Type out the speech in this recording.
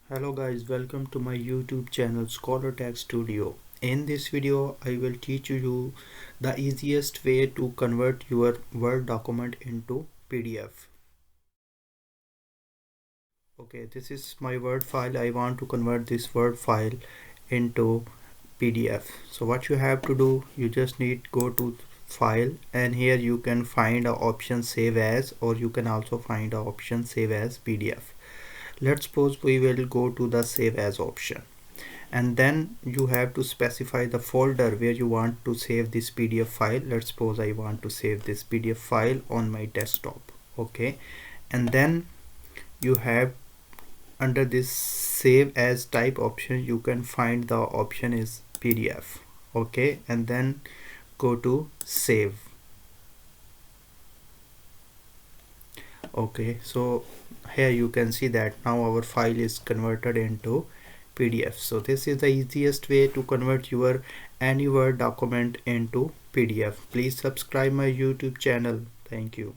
Hello guys, welcome to my YouTube channel Scholar Tech Studio. In this video I will teach you the easiest way to convert your Word document into PDF. Okay, this is my Word file. I want to convert this Word file into PDF. So what you have to do, you just need go to file, and here you can find a option save as, or you can also find a option save as PDF. Let's suppose we will go to the save as option, and then you have to specify the folder where you want to save this PDF file. Let's suppose I want to save this PDF file on my desktop. Okay, and then you have under this save as type option, you can find the option is PDF. Okay, and then go to save. Okay, so here you can see that now our file is converted into PDF. So this is the easiest way to convert your any Word document into PDF. Please subscribe my YouTube channel. Thank you.